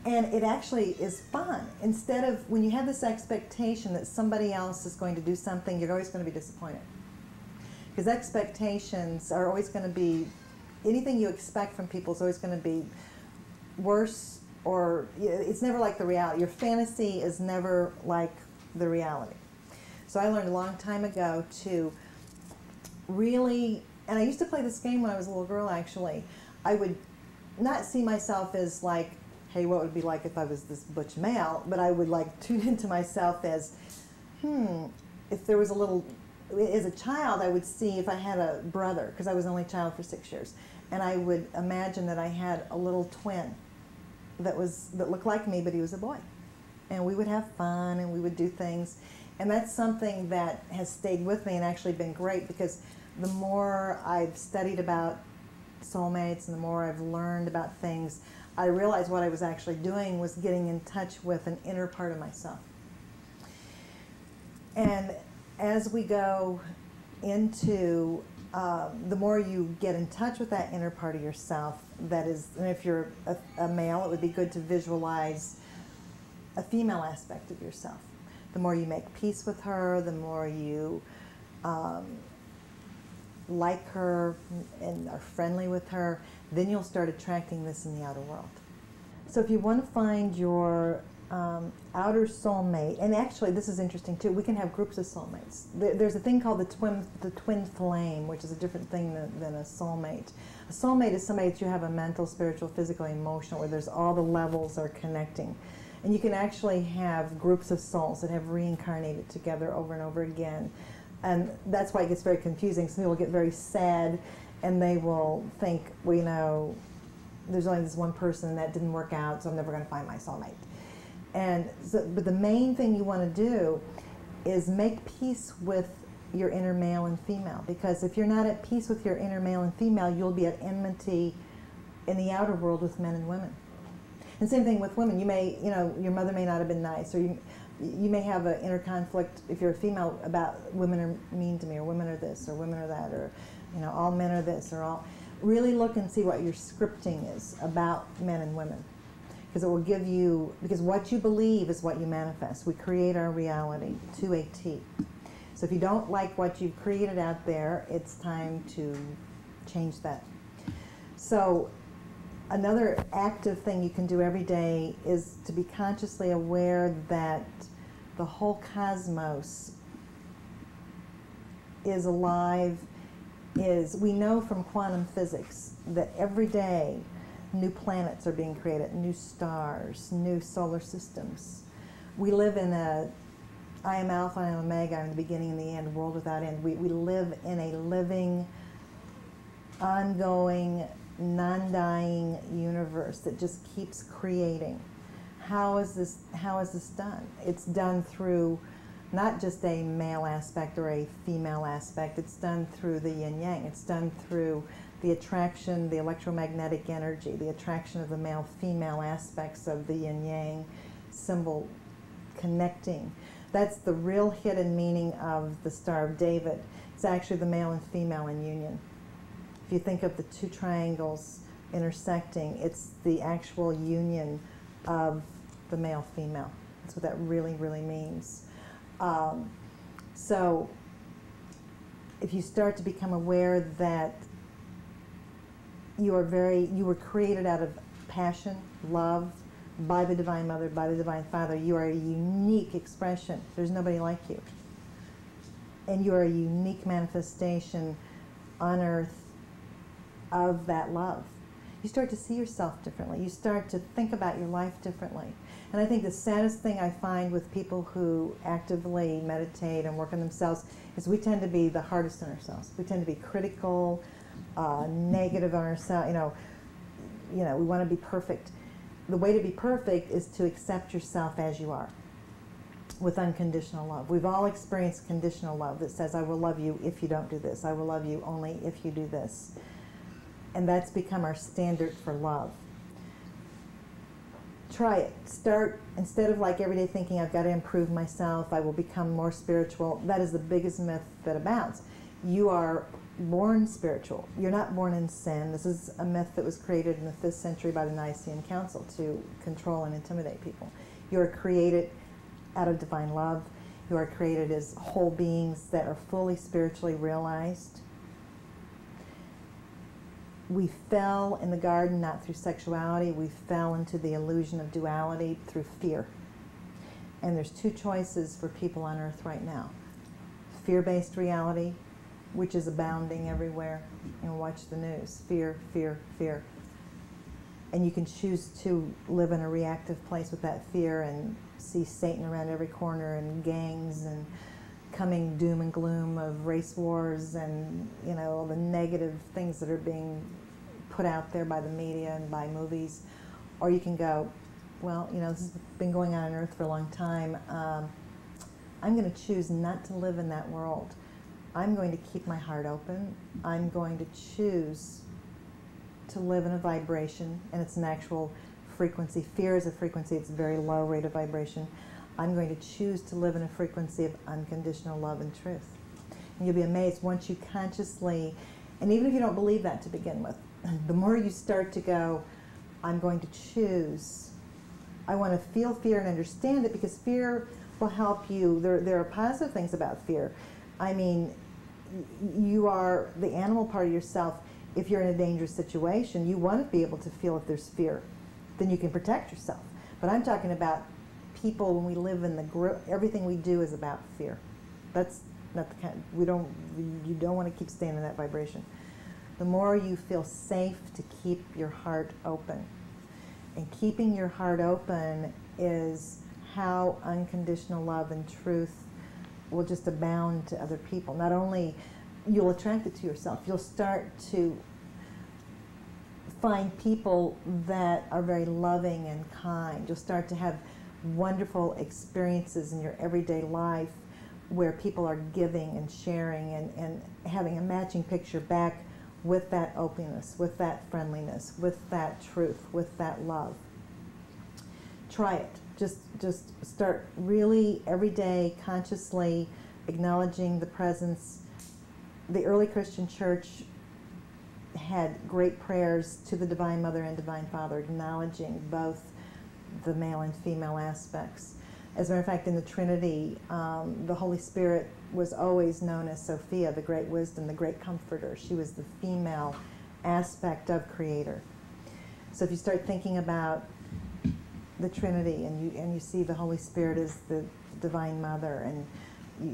And it actually is fun. Instead of, when you have this expectation that somebody else is going to do something, you're always going to be disappointed. Because expectations are always going to be, anything you expect from people is always going to be worse, or it's never like the reality. Your fantasy is never like the reality. So I learned a long time ago to really, and I used to play this game when I was a little girl actually. I would not see myself as like, hey, what would it be like if I was this butch male, but I would like tune into myself as, if there was a little, as a child I would see if I had a brother, because I was the only child for 6 years, and I would imagine that I had a little twin that looked like me, but he was a boy. And we would have fun and we would do things. And that's something that has stayed with me and actually been great, because the more I've studied about soulmates and the more I've learned about things, I realized what I was actually doing was getting in touch with an inner part of myself. And as we go into, the more you get in touch with that inner part of yourself, that is, and if you're a male, it would be good to visualize a female aspect of yourself. The more you make peace with her, the more you like her and are friendly with her, then you'll start attracting this in the outer world. So if you want to find your outer soulmate, and actually this is interesting too, we can have groups of soulmates. There's a thing called the twin flame, which is a different thing than a soulmate. A soulmate is somebody that you have a mental, spiritual, physical, emotional, where there's all the levels are connecting. And you can actually have groups of souls that have reincarnated together over and over again. And that's why it gets very confusing. Some people get very sad and they will think, well, you know, there's only this one person that didn't work out, so I'm never going to find my soulmate. And so, but the main thing you want to do is make peace with your inner male and female. Because if you're not at peace with your inner male and female, you'll be at enmity in the outer world with men and women. And same thing with women. You may, you know, your mother may not have been nice, or you may have an inner conflict if you're a female about women are mean to me, or women are this, or women are that, or, you know, all men are this, or all. Really look and see what your scripting is about men and women, because it will give you, because what you believe is what you manifest. We create our reality to a T. So if you don't like what you've created out there, it's time to change that. So another active thing you can do every day is to be consciously aware that the whole cosmos is alive. We know from quantum physics that every day new planets are being created, new stars, new solar systems. We live in a I am Alpha and Omega, I'm the beginning and the end, world without end. We live in a living, ongoing, non-dying universe that just keeps creating. How is this done? It's done through not just a male aspect or a female aspect. It's done through the yin-yang. It's done through the attraction, the electromagnetic energy, the attraction of the male-female aspects of the yin-yang symbol connecting. That's the real hidden meaning of the Star of David. It's actually the male and female in union. If you think of the two triangles intersecting, it's the actual union of the male-female. That's what that really, really means. So if you start to become aware that you were created out of passion, love, by the Divine Mother, by the Divine Father, you are a unique expression. There's nobody like you. And you are a unique manifestation on earth of that love. You start to see yourself differently. You start to think about your life differently. And I think the saddest thing I find with people who actively meditate and work on themselves is we tend to be the hardest on ourselves. We tend to be critical, negative on ourselves. You know, we want to be perfect. The way to be perfect is to accept yourself as you are, with unconditional love. We've all experienced conditional love that says, I will love you if you don't do this. I will love you only if you do this. And that's become our standard for love. Try it. Start, instead of like every day thinking, I've got to improve myself, I will become more spiritual. That is the biggest myth that abounds. You are born spiritual. You're not born in sin. This is a myth that was created in the 5th century by the Nicene Council to control and intimidate people. You are created out of divine love. You are created as whole beings that are fully spiritually realized. We fell in the garden not through sexuality. We fell into the illusion of duality through fear. And there's 2 choices for people on earth right now. Fear-based reality, which is abounding everywhere. And watch the news. Fear, fear, fear. And you can choose to live in a reactive place with that fear and see Satan around every corner and gangs and coming doom and gloom of race wars and, you know, all the negative things that are being put out there by the media and by movies. Or you can go, well, you know, this has been going on Earth for a long time. I'm going to choose not to live in that world. I'm going to keep my heart open. I'm going to choose to live in a vibration, and it's an actual frequency. Fear is a frequency. It's a very low rate of vibration. I'm going to choose to live in a frequency of unconditional love and truth. And you'll be amazed once you consciously, and even if you don't believe that to begin with, the more you start to go, I'm going to choose. I want to feel fear and understand it, because fear will help you. There are positive things about fear. I mean, you are the animal part of yourself. If you're in a dangerous situation, you want to be able to feel if there's fear. Then you can protect yourself. But I'm talking about people when we live in the group. Everything we do is about fear. That's not the kind. You don't want to keep staying in that vibration. The more you feel safe to keep your heart open, and keeping your heart open is how unconditional love and truth will just abound to other people. Not only you'll attract it to yourself, you'll start to find people that are very loving and kind. You'll start to have wonderful experiences in your everyday life where people are giving and sharing and having a matching picture back with that openness, with that friendliness, with that truth, with that love. Try it. Just start really every day consciously acknowledging the presence. The early Christian church had great prayers to the Divine Mother and Divine Father, acknowledging both the male and female aspects. As a matter of fact, in the Trinity, the Holy Spirit was always known as Sophia, the great wisdom, the great comforter. She was the female aspect of Creator. So if you start thinking about the Trinity and you see the Holy Spirit as the Divine Mother, and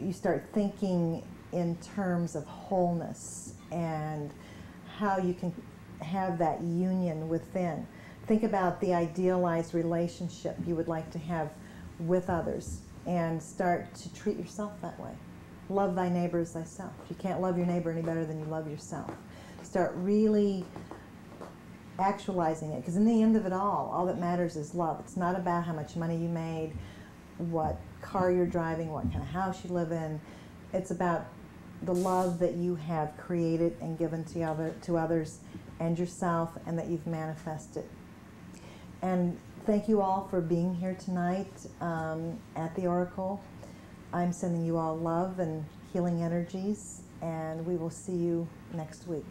you start thinking in terms of wholeness and how you can have that union within. Think about the idealized relationship you would like to have with others and start to treat yourself that way. Love thy neighbor as thyself. You can't love your neighbor any better than you love yourself. Start really actualizing it, because in the end of it all that matters is love. It's not about how much money you made, what car you're driving, what kind of house you live in. It's about the love that you have created and given to others and yourself, and that you've manifested. And thank you all for being here tonight at the Oracle. I'm sending you all love and healing energies, and we will see you next week.